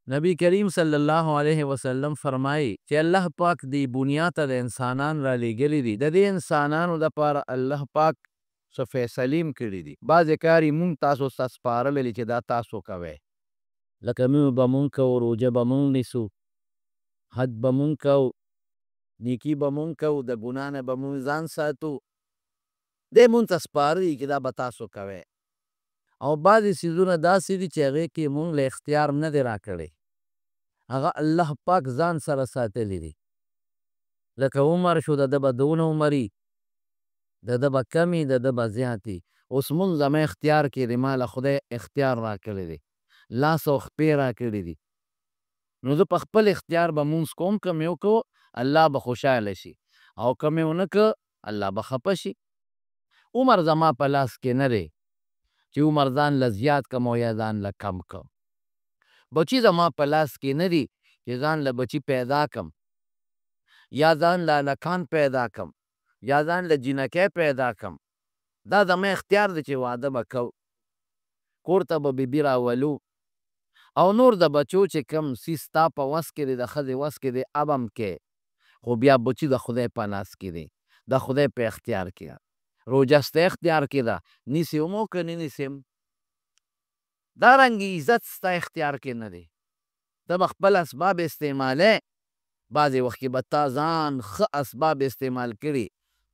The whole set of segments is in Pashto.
نبی کریم صلی الله علیه وسلم فرمایي چې الله پاک دی دنیا ته د انسانان را لیږلي دي. د دې انسانانو دپاره الله پاک څه فیصلې هم کړي دي. بعضې کار یې مونږ تاسو ته سپارلی دی چې دا تاسو کوئ. لکه لمونځ به مونږ کوو، روژه به مونږ نیسو، حج به مونږ کوو، نیکي به مونږ کوو، د ګناه نه به مونږ ځان ساتو. دی مونږ ته سپارلي چې دا به تاسو کوئ. او بعضې څیزونه داسې دي چې هغې کې مونږ له اختیار نه دی راکړی، هغه الله پاک ځان سره ساتلی دی. لکه عمر شو، د ده به دونه عمري، د ده به کمې، د ده به زیاتې. اوس مونږ زما اختیار کې دی، ما له خدای اختیار راکړی دی، لاس او خپې راکړي دي. نو زه په خپل اختیار به مونځ کوم. که مې وکړو الله به خوشحاله شي، او که مې ونه که الله به خفه شي. عمر زما په لاس کې نه دی چې عمر ځان له زیات کم او یا ځان له کم کم. بچي زما په لاس کې نه دي چې ځان له بچي پیدا کم، یا ځان له هلکان پیدا کم، یا ځان له جینکۍ پیدا کم. دا زما اختیار دی چې واده به کوو، کور ته به بیبي راولو، او نور د بچو چې کم څیز ستا په وس کې دی، د ښځې وس کې دی، اب هم کې. خو بیا بچي د خدای په لاس کې دی، د خدای په اختیار کې ده. روژه ستا اختیار کې ده، نیسې هم او که نه نیسې هم. دارنګې عزت ستا اختیار کې نه دی، ته به خپل اسباب استعمالی. بعضې وخت کې به تا ځان ښه اسباب استعمال کړي،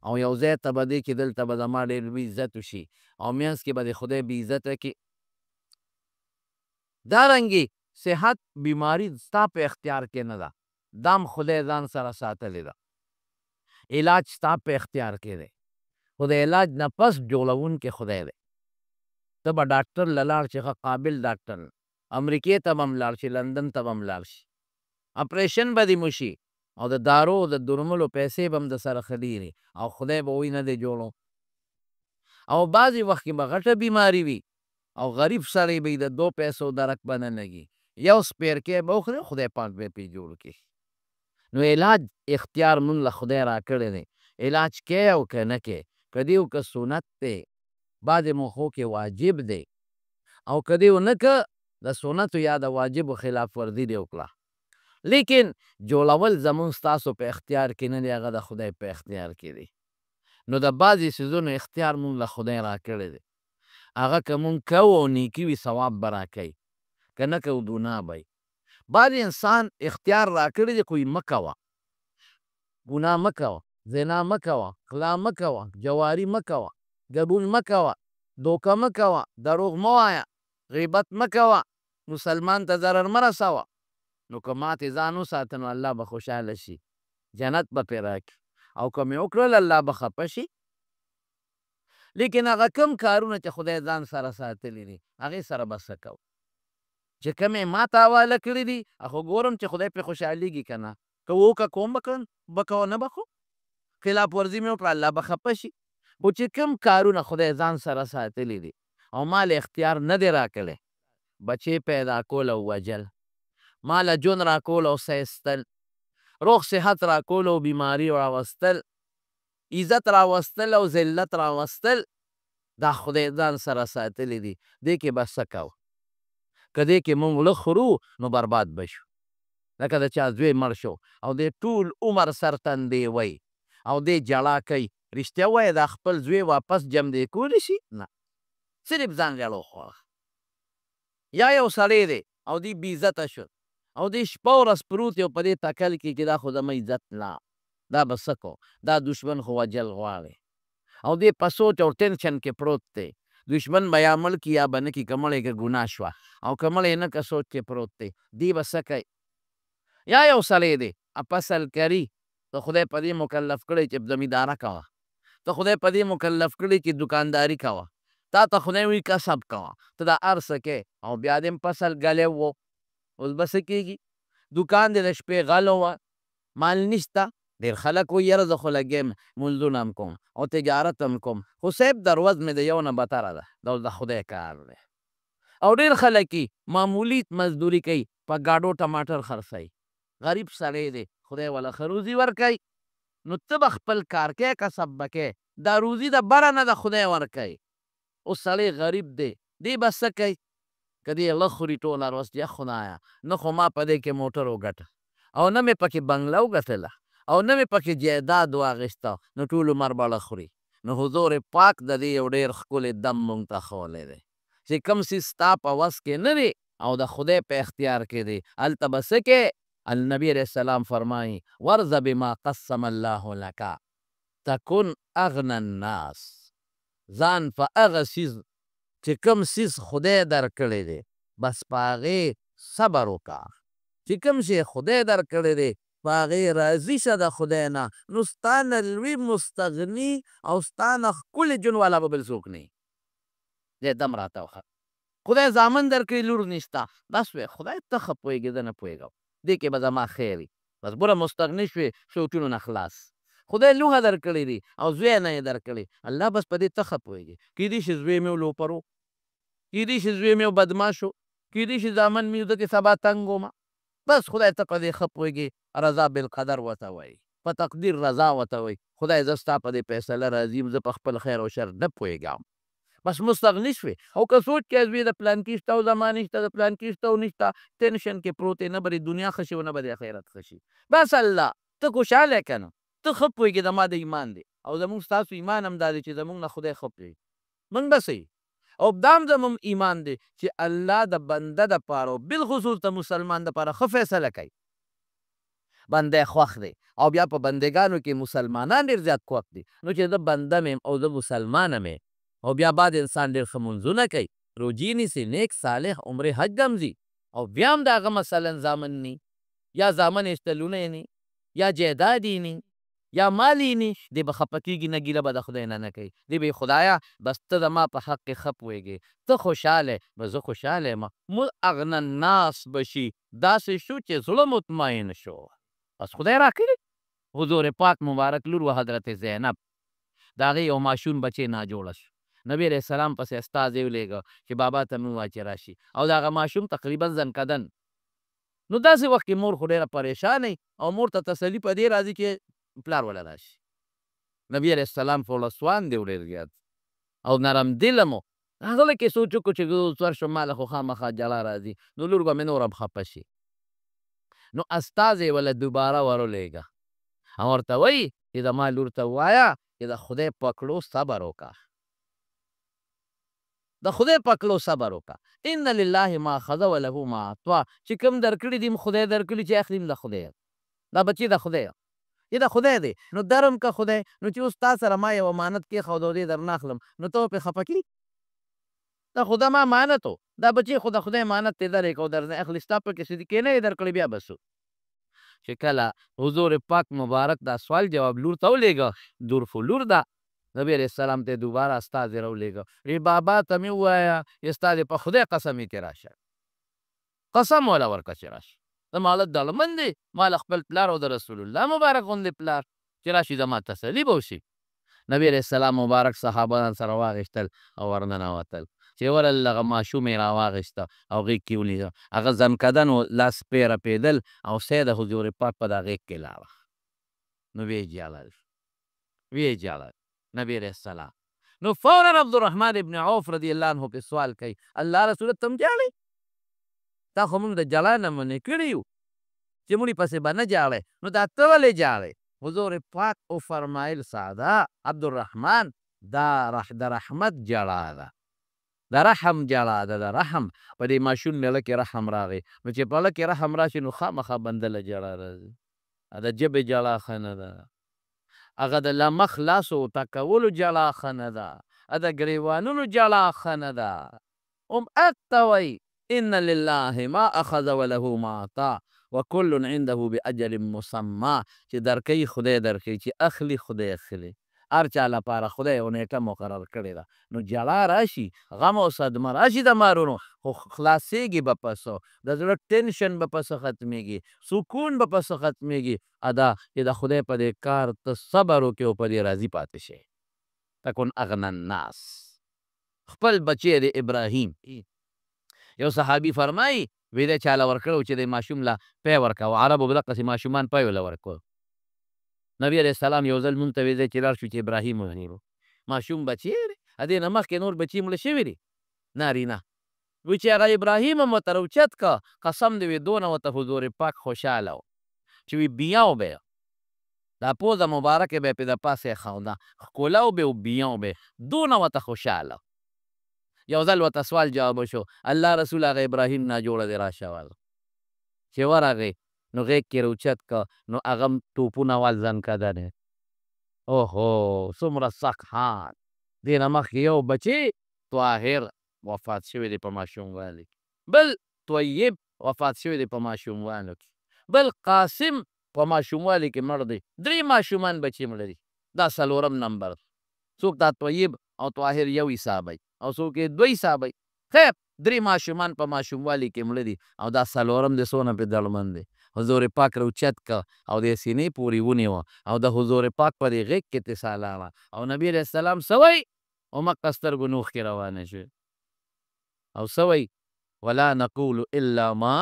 او یو ځای ته به دی چې دلته به زما ډېر لوی عزت وشي، او منځ کې به د خدای بې عزته کړي. دارنګې صحت بیماری ستا په اختیار کې نه ده، دا هم خدای ځان سره ساتلی ده. علاج ستا په اختیار کې دی، خو د علاج نه پس جوړونکی خدای دی. ته به ډاکټر له لاړ شي، ښه قابل ډاکټر، امریکې ته به هم لاړ شي، لندن ته به هم لاړ شي، اپریشن به دې وشي، او د دارو د درملو پیسې به هم د سره ښه ډېرې، او خدای به وایي نه دی جوړو. او بعضې وخت کې به غټه بیماري وي، او غریب سړی به د 2 پیسو درک به نه لګي، یو سپیرکی به وخوري، خدای پاک به یې پرې جوړ کړي. نو علاج اختیار مونږ له خدای راکړی دی، علاج کوې او که نه کوې، که دې وکړه سنت دی، بعضې موخو کې واجب دی، او که دې ونه که د سنتو یا د واجبو خلاف ورزي دې وکړه. لیکن جوړول زمونږ ستاسو په اختیار کې نه دی، هغه د خدای په اختیار کې دی. نو د بعضې څیزونو اختیار مونږ له خدای راکړی دی، هغه که مونږ کوو او نیکي وي ثواب به راکوي، که نه کوو ګناه به وي. بعضې انسان اختیار راکړی دی خو یې مه کوه، ګناه مه کوه، زنا مه کوه، غلا مه کوه، جواري مه کوه، ګډون مه کوه، دوکه مه کوه، دروغ مه وایه، غیبت مه کوه، مسلمان ته ضرر مه رسوه. نو که ماتې ځان وساته نو الله به خوشحاله شي، جنت به پرې راکړي، او که مې وکړل الله به خفه شي. لیکن هغه کم کارونه چې خدای ځان سره ساتلی دي، هغې سره به څه کوو؟ چې کوم یې ما ته حواله کړي دي، خو ګورم چې خدای پرې خوشحالېږي که نه. که وکړه کوم به کوه، نه به خو خلاف ورزي مې وکړه الله به خفه شي. خو چې کوم کارونه خدای ځان سره ساتلی دي او ما له اختیار نه دی راکړی، بچې پیدا کول او وجل، ما له ژوند راکول او سایستل، روغ صحت راکول او بیماري راوستل، عزت راوستل او ذلت راوستل، دا خدای ځان سره ساتلی دي. دې کې به څه کوو؟ که دې کې مونږ لږ خورو نو برباد به شو. لکه د چا زوی مړ شو او دې ټول عمر سر تندې وی او دې جړا کوي، رښتیا وایه دا خپل زوی واپس جمدې کولی شي؟ نه، صرف ځان جړو خوښ. یا یو سړی دی او دې بې عزته شو، او دې شپه ورځ پروت یو په دې تکل کې چې دا خو زما عزت نه، دا به څه کوو؟ دا دشمن خو وجل غواړي، او دې په سوچ او ټینشن کې پروت دی. دشمن به یا مړ کي یا به نه کي، که مړی که ګناه شوه، او که مړی نه که سوچ کې پروت دی. دې به څه کوي؟ یا یو سړی دی فصل کري، ته خدای په دې مکلف کړی چې زمینداره کوه، ته خدای په دې مکلف کړی چې دکانداري کوه، تا ته خدای وایي کسب کوه، ته دا هر څه کوې، او بیا دې فصل ګلی و. اوس به څه کېږي؟ دوکان دې د شپې غل وه، مال نشته. ډېر خلک وایي یاره زه خو لګیم مونځونه هم کوم او تجارت هم کوم، خو صاحب د ورځ مې د یو نه بتره ده، دا اوس د خدای کار دی. او ډېر خلک یې معمولي مزدوري کوي، په ګاډو ټماټر خرڅوي، غریب سړی دی، خدای والا ښه روزي ورکوي. نو ته به خپل کار کوې، کسب به کوې، دا روزي د بره نه د خدای ورکوي. اوس سړی غریب دی، دی به څه کوي؟ که دې غله خوري ټوله ورځ یا خدایه نه خو ما په دې کې موټر وګټه او نه مې پکې بنګله وګټله او نه مې پکې جایداد واخیسته نو ټول عمر به خوري. نو حضور پاک د دې یو ډېر ښکلی دم مونږ ته ښولی دی چې کوم څیز ستا په وس کې نه دی او د خدای په اختیار کې دی هلته به څه کې النبي علیه السلام فرمایي ورض بما قسم الله لک تکن اغنى الناس ځان په هغه څیز چې کوم څیز خدای درکړی دی بس په هغې صبر وکړه چې کوم شی خدای درکړی دی په هغې راضي شه د خدای نه نو ستا نه لوی مستغني او ستا نه ښکلي جون والا به بل څوک نه دی دم راته وخه خدای زامن درکړي لور نشته بس وی خدای ته ښه پوهېږې زه نه پوهېږم دې کې به زما خیر وي بس بوره مستغني شوې شوقونو نه خلاص خدای لوښه درکړې دي او زوی نه یې درکړې الله بس په دې ته ښه پوهېږي کیدای شي زوی مې لوپر و کیدای شي زوی مې بدماش و کیدای شي زامن مې ده چې سبا تنګ ومه بس خدای ته په دې ښه پوهېږي رضا بالقدر ورته وایي په تقدیر رضا ورته وایي خدای زه ستا په دې فیصله راضي یم زه په خپل خیر او شر نه پوهېږم بس مستغني شوې او که سوچ کې زوی د پلانکي شته او زما نشته د پلانکي شته او نشته ټینشن کې پروت دی نه به دنیا ښه شي او نه به د آخرت ښه شي بس الله ته خوشحاله که نه ته ښه پوهېږې زما د ایمان دی او زمونږ ستاسو ایمان هم دا دی چې زمونږ نه خدای ښه پوهېږي موږ به څه او دا هم زموږ ایمان دی چې الله د بنده دپاره او بالخصوص د مسلمان دپاره ښه فیصله کوي بنده خوښ دی او بیا په بندګانو کې مسلمانان ډېر زیات خوښ دي نو چې زه بنده مې او زه مسلمانه مې او بیا بعد انسان ډېر ښه منځونه کوي روجې نیسي نیک صالح عمرې حج هم ځي او بیا هم د هغه مثلا زامن نی یا زامن یې شته لونه یې نی یا جایداد یې نی یا مال یې نی دی به خفه کېږي نه ګیله به د خدای نه کوي دی به خدایه بس ته زما په حق کې ښه پوهېږې ته خوشحاله به زه خوشحاله یم اغنى الناس به شي داسې شو چې زړه مطمئن شو بس خدای راکړي حضور پاک مبارک لور و حضرت زینب د هغې یو ماشوم بچی ناجوړه شو نبی علیه السلام پسې استازی ولیږه چې بابا ته مې ووایه چې راشي او د هغه ماشوم تقریبا زنکدن نو داسې وخت کې مور خو ډېره پریشانه او مور ته تسلي په دې راځي چې پلار وله راشي نبی علیه السلام خو لسوان دی ډېر زیات او نرم دله مو هغه لکې سوچ وکړو چې اوس ورشم ماله خو خامخا جلا راځي نو لور به مې نور هم خفه شي نو استازی وله دوباره ورولېږه او ورته وایي چې زما لور ته ووایه چې د خدای په کړو صبر وکړه د خدای په کړو صبر وکړه ان لله ما اخذ وله ما اعطا چې کوم درکړي دي خدای درکړي چې اخلي د خدای دا بچي د خدای چې د خدای دی نو درم که خدای نو چې اوس تا سره ما یو امانت کېښود او دې در نه اخلم نو ته پرې خفه کړي دا خو ما امانت و دا بچي خو د خدای امانت ته درې کو در نه اخلي ستا پکې صدقې نه یې درکړی بیا بس چې کله حضور پاک مبارک دا سوال جواب لور ته ولېږه دور خو لور ده نبی علیه السلام ته دوباره استازی راولېږه ای بابا ته مې ووایه چې ستا د په خدای قسم یې چې راشه قسم وله ورکړه چې راشه زما حالت ډاډمن دی ما له خپل پلار او د رسول الله مبارک غوندې پلار چې راشي زما تسلي به وشي نبی علیه السلام مبارک صحابه سره واغېستل او ورننوتل چې ورل هغه ماشوم یې راواغېسته او غېږ کې ونیسه هغه زنکدن و لاس پې رپېدل او سید حضور پاک په دا غېږ کې لاړه نو ویې جالل ویې جالل نبی علیه السلام نو فوراً عبدالرحمن ابن عوف رضی الله عنه پې سوال کوي الله رسول ته هم جاړئ تا خو موږ د جلا نه منې کړي یو چې موږ پسې به نه جاړئ نو دا ته ولې جاړئ حضور پاک وفرمایل ساده عبدالرحمن دا د رحمت جړا ده د رحم جړا ده د رحم په دې ماشوم میله کې رحم راغی نو چې په له کې رحم راشي نو خامخا بنده له جړا راځي د ژبې جړا ښه نه ده هغه د لمخ لاسو ټکولو جړا ښه نه ده د ګریوانونو جړا ښه نه ده هم اته وایي ان لله ما اخذ وله ما اعطا وكل عنده باجل مسمى چې درکوي خدای درکوي چې اخلي خدای اخلي هر چا لپاره خدای یو نیټه مقرر کړې ده نو جړا راشي غم او صدمه راشي د مارونو خو خلاصېږي به پسو د زړه ټینشن به پسه ختمېږي سکون به پسه ختمېږي ادا چې د خدای په دې کار ته صبر وکړې او په دې راضي پاتې شي تکن اغنى الناس خپل بچی د ابراهیم یو صحابي فرمایي وی دی چاله ورکړو چې د ماشوم له پی ورکوه عربو به دقسې ماشومان پی له ورکوه نبي علیه السلام یو ځل مونږ ته وی دی چې لاړ شو چې ابراهیم ونیولو ماشوم بچی دی ا دې نه مخکې نور بچي مړه شوي دي نارینه وی چې هغه ابراهیم هم ورته راوچت که قسم دې وي دونه ورته حضور پاک خوشحاله و چې وی بیاو به دا پوزه مبارکه به پې د پاسه خاونده ښکلا به او بیاو به دونه ورته خوشحاله یو ځل ورته سوال جواب شو الله رسول هغه ابراهیم ناجوړه دې راشه چې ورغی نو غیږ کې راوچت که نو هغه هم ټوپونه وال ځنکده دی اوهو څومره سخت حال دې نه مخکې یو بچی طاهر وفات شوی دی په ماشوموالي کې بل طیب وفات شوی دی په ماشوموالو کې بل قاسم په ماشوموالي کې مړ دی 3 ماشومان بچي مړه دي دا 4م نمبر څوک دا طیب او طاهر یو حسابی او څوک یې 2 حسابی خیر 3 ماشومان په ماشوموالي کې مړه دي او دا 4م د څونه پې دړمن دی حضور پاک راوچت که او د سینې پورې ونیوه او د حضور پاک په دې غیږ کې تې سلاړه او نبي علیه السلام څه وایي همغه سترګو نوښ کې روانه شوې او څه وایي ولا نقول الا ما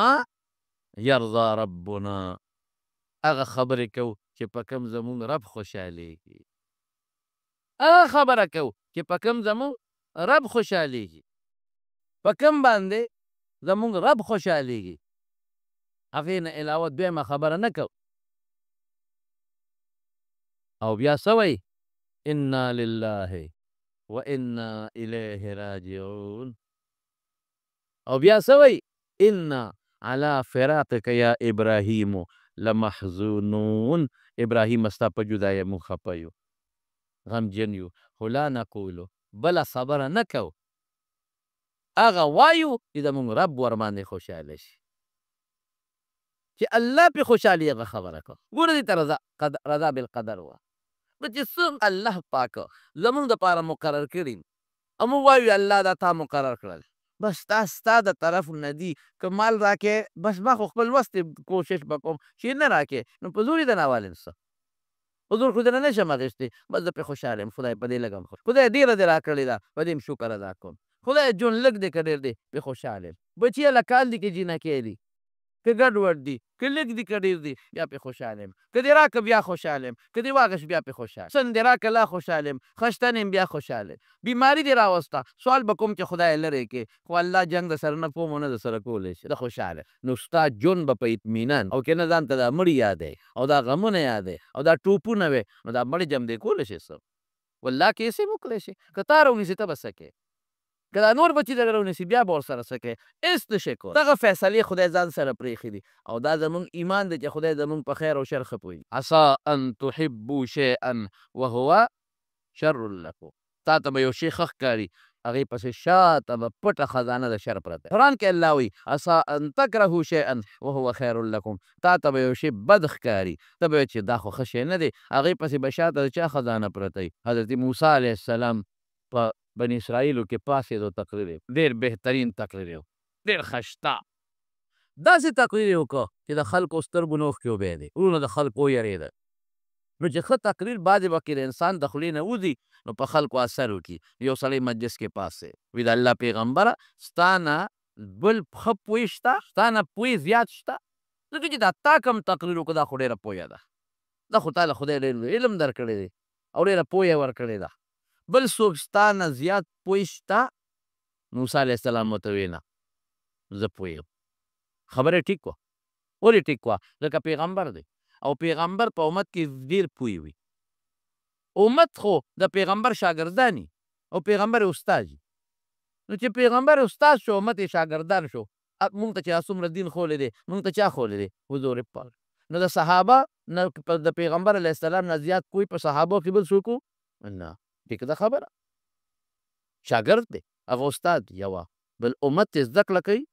یرضا ربنا هغه خبرې کوو چې په کوم زمونږ رب خوشحالېږي هغه خبره کوو چې په کوم زمونږ رب خوشحالېږي په کوم باندې زمونږ رب خوشحالېږي هغې نه علاوه دویمه خبره نه کوو او بیا څه وایي انا لله و انا الیه راجعون او بیا څه وایي انا على فراقك یا ابراهیم لمحزونون ابراهیم ستا په جدایۍ موږ خفه یو غمجن یو خو لا نقولو بله خبره نه کوو هغه وایو چې زمونږ رب ورباندې خوشحاله شي چې الله پې خوشحالي هغه خبره کوه ګوره دې ته رضا بالقدر وه نو چې څوک الله پاکه زمونږ دپاره مقرر کړي او موږ وایو الله دا تا مقرر کړل بس دا ستا د طرف نه دي که مال راکې بس ما خو خپل وستې کوشش به کوم چې نه راکې نو په زور یې د ناوالم څه په زور خو درنه نشم اخیستی بس زه پې خوشحاله یم خدای په دې لږم خدای ډېره دې راکړې ده په دې م شکر ادا کوم خدای ژوند لږ دی که ډېر دی پې خوشحاله یم بچي هله کال دي که جینکۍ دي که ګډوډ دي که لږ دي که ډېر دي بیا پې خوشحاله یم که دې راکړه بیا خوشحاله یم که دې واغېست بیا پې خوشحاله سن دې راکړه لا خوشحاله یم خشتن یم بیا خوشحاله بیماري دې راوسته سوال به کوم چې خدای لرې کې خو الله جنګ د سره نه کوم او نه د سره کولی شي د خوشحاله نو ستا ژوند به په اطمینان او که نه ځان ته دا مړي یادوې او دا غمونه یادوې او دا ټوپونه وې نو دا مړي جم دې کولی شي څه والله کې یې وکړلی شي که تا راونیسي ته به څه کوې که دا نور بچي دغه راونیسي بیا به ورسره څه کوې هېڅ نشې کولی دغه فیصلې خدای ځان سره پرېښي دي او دا زمونږ ایمان دی چې خدای زمونږ په خیر او شر ښه پوهېږي عسا ان تحبو شیئا وهو شر لکم تا ته به یو شی ښه ښکاري هغې پسې شاته به پټه خزانه د شر پرته قرآن کې الله وایي عسا ان تکرهو شیئا وهو خیر لکم تا ته به یو شی بد ښکاري ته به چې دا خو ښه شی نه دی هغې پسې به شاته د چا خزانه پرته وي حضرت موسی علیه السلام په بني اسرائیلو کې پاسېدو تقریر یې ډېر بهترین تقریر یې ډېر ښایسته داسې تقریر یې وکړه چې د خلکو سترګو نه اوښکې وبهېدې وروڼه د خلکو ویرېده نو چې ښه تقریر بعضې وخت کې د انسان د خولې نه وځي نو په خلکو اثر وکړي یو سړی مجلس کې پاسې وي د الله پیغمبره ستا نه بل ښه پوه شته ستا نه پوه زیات شته ځکه چې دا تا کوم تقریر وکړه دا خو ډېره پوهه ده دا خو تا له خدای ډېر علم درکړی دی او ډېره پوهه یې ورکړې ده بل څوک ستا نه زیات پوه شته موسی علیه السلام ورته ویې نه زه پوه یم خبره یې ټیک وه ولې ټیک وه ځکه پیغمبر دی او پیغمبر په امت کې ډېر پوه وي امت خو د پیغمبر شاګردانی او پیغمبر استاد نو چې پیغمبر استاد شو امت یې شاګردان شو مونږ ته چې څومره دین ښولی دی مونږ ته چا ښولی دی حضور پاک نو د صحابه نه د پیغمبر علیه السلام نه زیات کوی په صحابو کې بل څوک نه ټیک ده خبره شاګرد دی هغه استاد یوه بل امت چې زده کړه کوي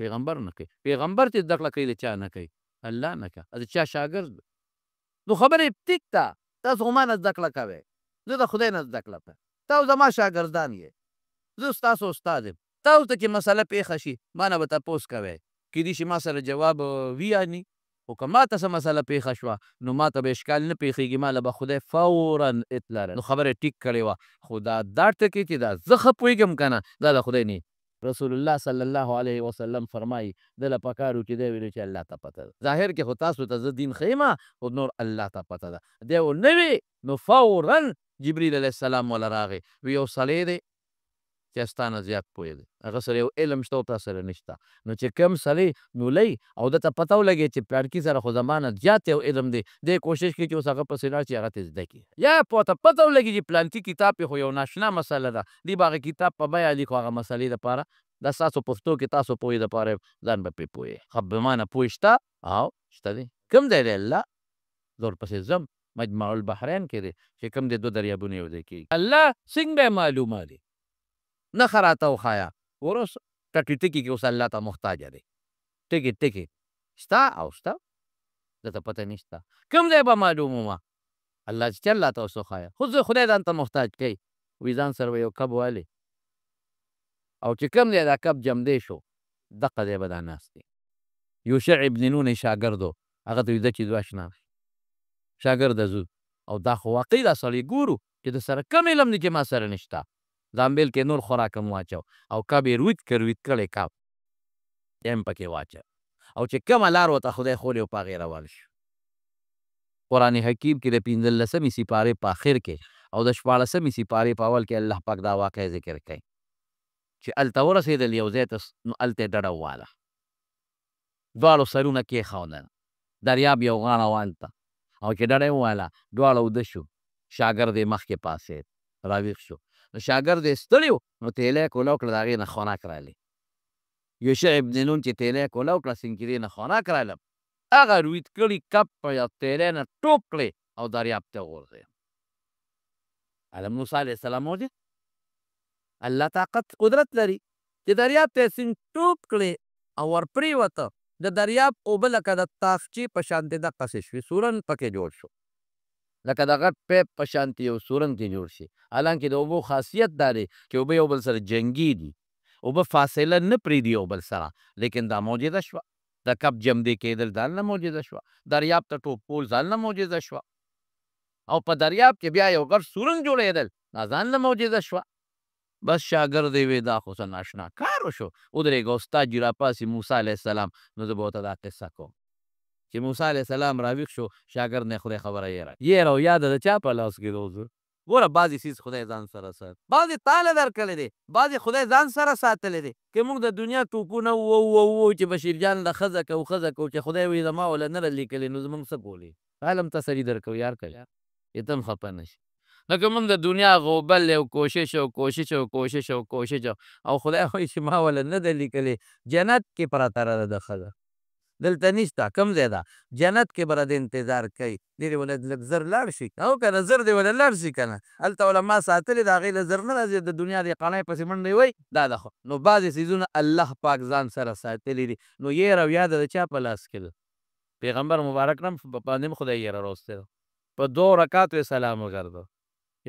پیغمبر نه کوي پیغمبر چې زده کړه کوي د چا نه کوي الله نه کوي د چا شاګرد نو خبرې ټیک ده تاسو خو ما نه زده کړه کوئ زه د خدای نه زده کړه کوم تاسو زما شاګردان یې زه ستاسو استاد یم تاسو ته چې مسله پیښه شي ما نه به تپوس کوئ کیدای شي ما سره جواب وي یا ني خو که ما ته څه مسله پیښه شوه نو ما ته به اشکال نه پیښېږي ما له به خدای فورا اطلاع نو خبره ټیک کړې وه خو دا ټکي چې دا زه ښه پوهېږم که نه دا د خدای نه رسول الله صلی الله علیه وسلم فرمایي ده له پکار و چې دی ویلو چې الله ته پته ده ظاهر کې خو تاسو ته زه دین ښیم خو نور الله ته پته ده دی و نه وي نو فورا جبریل علیه السلام وله راغی وی یو سړی دی چې ستا نه زیات پوهې دی هغه سره یو علم شته او تا سره نشته نو چې کوم سړی نولۍ او ده ته پته ولګي چې پلارکي سره خو زما نه زیات یو علم دی دی کوشش کوي چې اوس هغه پسې لاړ شي هغه ته زده کړي یا ورته پته ولګي چې پلانکي کتاب کې خو یو ناشنا مسله ده دی به هغه کتاب په بیه لیکو هغه مسلې دپاره دا ستاسو پښتو کې تاسو پوهې دپاره ځان به پرې پوهې خو بمانه پوه شته او شته دی کوم دی دی الله زه ورپسې ځم مجمع البحرین کې دی چې کوم دی دوه دریابونه یو ځای کېږي الله څنګه به معلومه دی نښه راته وښایه اوس ټکي ټکي کې اوس الله ته محتاجه دی ټکي ټکي شته او شته ده ته پته نشته کوم ځای به معلوم ومه الله چې الله ته اوس وښایه خو زه خدای ځان ته محتاج کوي وي ځان سره به یو کب والې او چې کوم دی دا کب جمدی شو دقه ځای به دا ناست دی یوشع ابن نون شاګرد و هغه ته ویده چې ځو اشنا شاګرده ځو او دا خو واقعي دا سړی ګورو چې د سره کم علم دی چې ما سره نشته زامبیل کې نور خوراک هم واچو او کب یې روید کړی کب یم پکې واچو او چې کومه لار ورته خدای خولې او په هغې روان شو قرآن حکیم کې د 15مې سپارې په آخر کې او د 14مې سپارې په اول کې الله پاک دا واقع ذکر کوي چې هلته ورسېدل یو ځای ته نو هلته یې ډډه وواله دواړو سرونه کېښودل دریاب یو غاړه والته او چې ډډه یې وواله دواړه اوده شو شاګرد یې مخکې پاسېد راویښ شو نو شاګرد یې ستړی و نو تیلی یې کولاو کړه د هغې نه خوراک راغلی یوشع ابن نون چې تیلی یې کولاو کړه سنګیرې نه خوراک راغله هغه روید کړي کب په یو تیلی نه ټوپ کړې او دریاب ته وغورځېد هله موسی علیه السلام موجود الله طاقت قدرت لري چې دریاب ته یې سیند ټوپ کړې او ورپرېوته د دریاب اوبه لکه د تاخچې په شانتې دقسې شوې سورن پکې جوړ شو لکه د غټ پیپ په شانتې یو سورن کې جوړ شي حالانکې د اوبو خاصیت دا دی چې اوبه یو بل سره جنګي دي اوبه فاصله نه پرېږدي یو بل سره لیکن دا معجزه شوه د کب جمدې کېدل ځان نه معجزه شوه دریاب ته ټوپ کول ځان نه معجزه شوه او په دریاب کې بیا یو غټ سورن جوړېدل دا ځان نه معجزه شوه بس شاګرد یې وی دا خو څه ناشنا کار وشو ودرېږه استاد جي راپاسي موسی علیه السلام نو زه به ورته دا قصه کوم چې موسی علیه السلام راویښ شو شاګرد نه خدای خبره یېره او یاده د چا په لاس کې روزو ګوره بعضې څیز خدای ځان سره سات بعضې تاله درکړی دی بعضې خدای ځان سره ساتلی دی که موږ د دنیا توپونه وو چې بشیر جان له ښځه کوو چې خدای وایي زما وله نه لیکلی نو زموږ څه کولی علم تسلي درکوو یار که یار چې ته هم خفه نه شي لکه موږ د دنیا غوبل او کوشش او خدای وایي چې ما وله نه ده لیکلی جنت کې پرته ده د ښځه دلته نشته کم ځای ده جنت کې به د انتظار کوي دې دې وله لږ زر لاړ شي او که نه زر دې وله لاړ شي که نه هلته وله ما ساتلې د هغې له زر نه راځي د دنیا د قڼۍ پسې منډې وی دا ده خو نو بعضې څیزونه الله پاک ځان سره ساتلي دي نو یېره او یاده د چا په لاس کې ده پیغمبر مبارک نه باندې هم خدای یېره راوستی ده په 2 رکاتو یې سلام وګرځو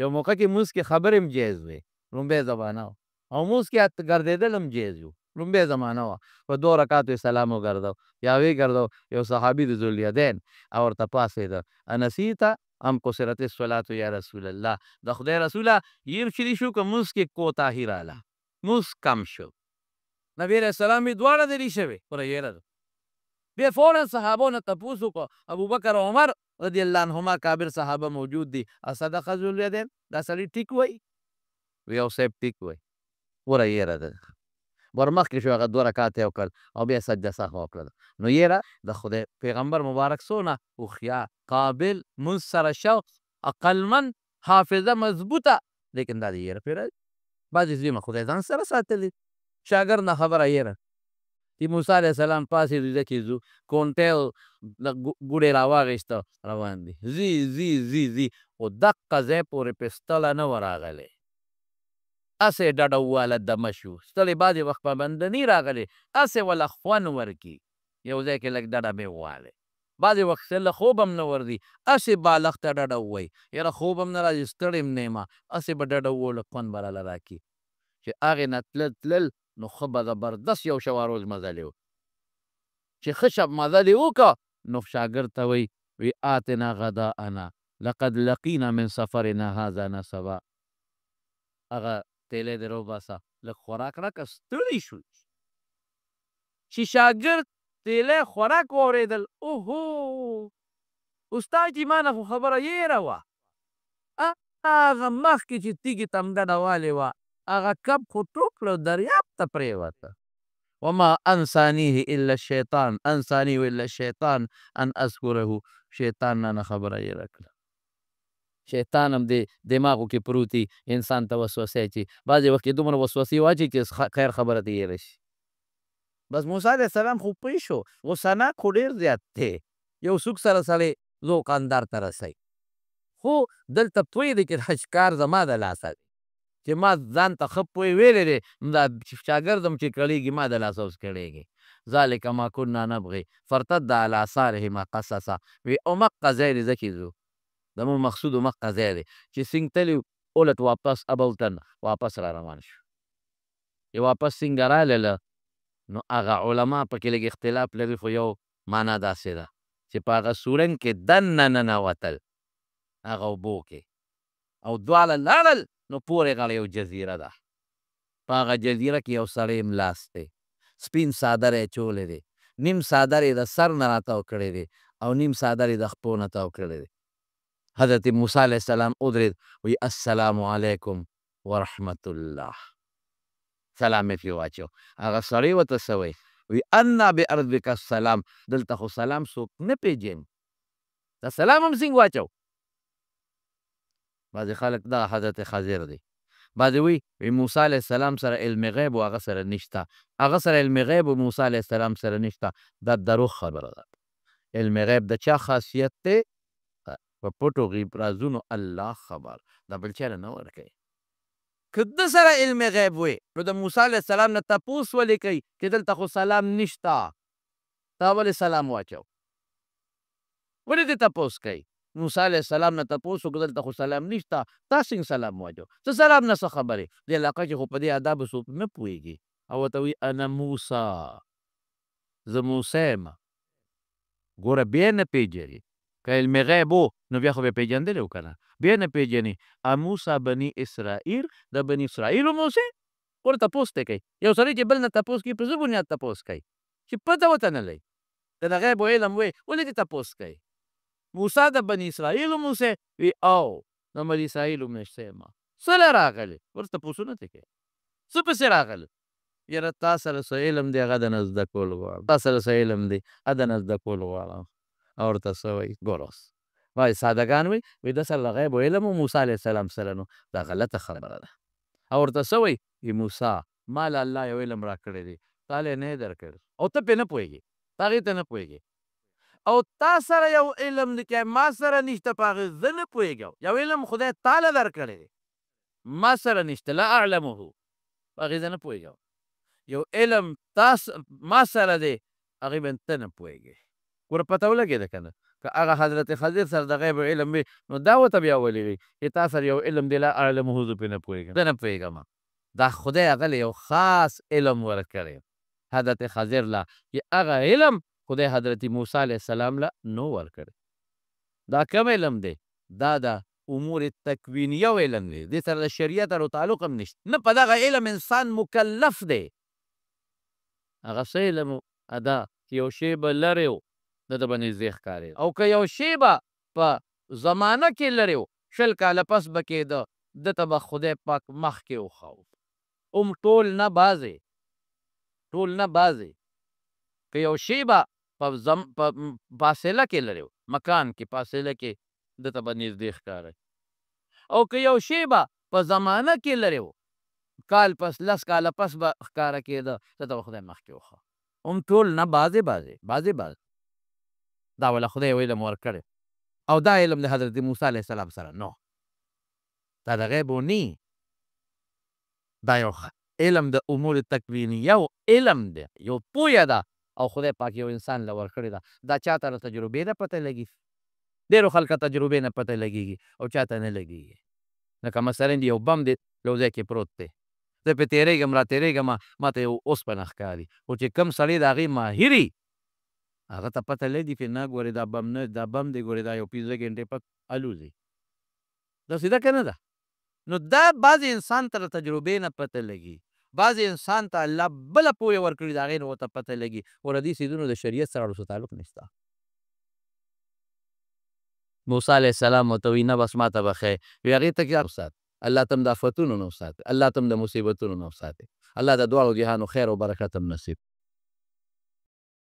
یو موقع کې مونځ کې خبرې هم جایز وې لومبۍ زمانه وه او مونځ کې ګرځېدل هم جایز وو لومبۍ زمانه وه په 2 رکاتو یې سلام وګرځو یا ویې ګرځو یو صحابي د ذوالیدین او ورته پاڅېده انسیته ام قصرت الصلاة یا رسول الله د خدای رسوله هیر شري شو که مونځ کې کوتاهي راله مونځ کم شو نبي علیه السلام یې دواړه درې شوې وره یېره ده بیا فوراً صحابو نه تپوس وکړو ابوبکر او عمر رضی الله عنهما کابر صحابه موجود دي اصدق ذوالیدین دا سړي ټیک وایي وی او صاحب ټیک وایي وره یېره ده ورمخکې شو هغه 2 رکاته یې وکړل او بیا سجده سهو وکړل نو یېره د خدای پیغمبر مبارک څونه هوښیار قابل مونځ سره شوق عقلمند حافظه مضبوطه لیکن دا د یېره پرې راځي بعضې ځایونه خدای ځان سره ساتلي شاګرد نه خبره یېره چې موسی علیه السلام پاسې دوده کې ځو کونټۍ ګوډې راواغېسته روان دي ځي خو دقه ځای پورې پسټله نه وه راغلی هسې ډډه وواله دمه شو ستړی بعضې وخت پابندني راغلی هسې وله خوند ورکي یو ځای کې لږ ډډه مې ووالی بعضې وخت له خوب هم نه ورځي هسې بالغ ته ډډه ووایي یاره خوب هم نه راځي ستړی هم نه یم هسې به ډډه ووو لږ خوند به راله راکړي چې هغې نه تلل نو ښه به زبردست یو شوه روز مزلې و چې ښه شب مزلې وکړه نو شاګرد ته وی آتنا غداءنا لقد لقینا من سفرنا هذا نصبا هغه تیلی دې راوباسه لږ خوراک راکړه ستړی شو چې شاګرد تیلی خوراک واورېدل اوهو استاد جي ما نه خو خبره یېره وه هغه مخکې چې تیږې تمده ډوالې وه هغه کب خو ټوک کړ دریاب ته پرېوته. وما انسانیه الا الشیطان انسانیه الا الشیطان ان اذکره. شیطان نه خبره یې راکړه. شیطان هم د دماغو کې پروتي انسان ته وسوسه اچي. بعضې وخت کې دومره وسوسې واچي چې خیر خبره ته یېره شي. بس موسی علیه السلام خو پوه شو غوسناک خو ډېر زیات دی. یو څوک سره سړی ذوق اندار ته رسوي. خو دلته پوه دی چې دا ښکار زما د لاسه دی چې ما ځان ته ښه پوه ویلی دی دا شاګرد هم چې کړېږي ما د لاسه اوس کړېږي. ذلک ما کنا نبغي فارتد على آثارهما قصصا. وی او مقه ځای دی ځکه ځو زموږ مقصود مقه ځای دی چې سینګ تلي اولت واپس ابوتن واپس را روان شو. چې واپس څنګه رالله نو هغه علما پکې لږ اختلاف لري خو یو معنا داسې ده چې په هغه سورنګ کې دننه ننوتل هغه اوبو کې او دواړه لاړل نو پورې غاړه یو جزیره ده. په هغه جزیره کې یو سړی ملاست دی سپین څادر یې چولی دی نیم څادر یې د سر نه راتاو کړی دی او نیم څادر یې د خپو نه تاو کړی دی. حضرت موسی علیه السلام ودرېد وی السلام علیکم ورحمت الله سلام یې پرې واچو. هغه سړی ورته څه وی وی انا بارضک السلام. دلته خو سلام څوک نه پېژني دا سلام هم څنګه واچو. بعضې خلک دغه حضرت خضر دی. بعضې وی موسی علیه السلام سره علم غیب و هغه سره نشته. هغه سره علم غیب و موسی علیه السلام سره نشته. دا دروغ خبره ده. علم غیب د چا خاصیت دی؟ په پټو غیب رازونو الله خبر دا بل چا نه ورکوي. که ده سره علم غیب وی نو د موسی علیه السلام نه تپوس ولې کوي چې دلته خو سلام نشته تا ولې سلام واچو ولې دې تپوس کوي؟ موسی علیه السلام نه تپوس وکړه دلته خو سلام نشته تا څنګه سلام واچو؟ څه سلام نه څه خبرې دې علاقه کې خو په دې آدابو څوک نه پوهېږي. او ورته وایي انا موسی زه موسی یم. ګوره بیا نه پېژني که علم غیب و نو بیا خو به یې پېژندلی و که نه بیا نه پېژني. موسی بني اسرائیل د بني اسرائیلو موسی ګوره تپوس دی کوي. یو سړی چې بل نه تپوس کوي په څه بنیاد تپوس کوي چې پته ورته نه لري د د غیب و علم وی ولې دې تپوس کوي؟ موسی د بني اسرائیلو موسی وی او د بني اسرائیلو موسی یم. څه له راغلې ورته تپوسونه ترې کوي څه پسې راغلل؟ یاره تا سره څه علم دی هغه د نه زده کول غواړم تا سره څه علم دی هغه د نه زده کول غواړم. او ورته څه وایي ګوره اوس وایي سادهګان وایي د سره د غیب و علم و موسی علیه السلام سره نو دا غلطه خبره ده. او ورته څه وایي وایي موسی ما له الله یو علم راکړی دی تا له یې نه یې درکړی او ته پرې نه پوهېږې ته هغې ته نه پوهېږې او تا سره یو علم دی که ما سره نشته په هغې زه نه پوهېږم. یو علم خدای تا له درکړی دی ما سره نشته لا اعلمه په هغې زه نه پوهېږم. یو علم ما سره دی هغې باندې ته نه پوهېږې. ګوره پته ولګېده که نه که هغه حضرت خضر سره د غیب علم وي نو دا ورته بیا ولې وي چې تا سره یو علم دی لا اعلمه زه پرې نه پوهېږم زه نه پوهېږم. دا خدای هغه له یو خاص علم ورکړی حضرت خضر له چې هغه علم خدای حضرت موسی علیه السلام له نو ورکړی. دا کم علم دی؟ دا د امور تکوینیه علم دی دې سره د شریعت او تعلق هم نشته. نه په دغه علم انسان مکلف دی. هغه څه علم دا چې یو شی به لرې و ده ته به نږدې ښکارېده او که یو شی به په زمانه کې لرې و 20 کاله پس به کېده ده ته به خدای پاک مخکې وښاو. ټول نه بعضې ټول نه بعضې که یو شی به په فاصله کې لرې و مکان کې فاصله کې ده ته به نږدې ښکاره او که یو شی به په زمانه کې لرې و کال پس 10 کاله پس به ښکاره کېده ده ته به خدای مخکې وښاو. ټول نه بعضې دا وله خدای یو علم ورکړی او دا علم د حضرت موسی علیه السلام سره نو دا د غیب نی دا یو علم د امور تکوینیه علم دی یو پویه ده او خدای پاک یو انسان له ورکړې ده. دا چاته له تجربې نه پته لګي ډېرو خلکو تجربې نه پته لګېږي او چاته نه لګېږي. لکه مثلا یو بم دی یو ځای کې پروت دی زه پرې تېرېږم را تېرېږم ما ته یو اوسپنه ښکاري خو چې کوم سړی د هغې ماهر هغه ته پته لګي چې نه ګورې دا بم نه دا بم دی ګورې دا یو 15 ګنټې پک الوزي داسې ده که نه ده. نو دا بعضې انسان ته له تجربې نه پته لګي بعضې انسان ته الله بله پوهه ورکړي د هغې نه ورته پته لګي ګوره دې څیزونو د شریعت سره ورسره تعلق نشته. موسی علیه السلام ورته وایي نه بس ما ته بخی وایي هغې ته کار وسات الله تم د آفتونو نه وساتي، الله تم د مصیبتونو نه وساتي. الله د دواړو جهانو خیر او برکت هم نصیب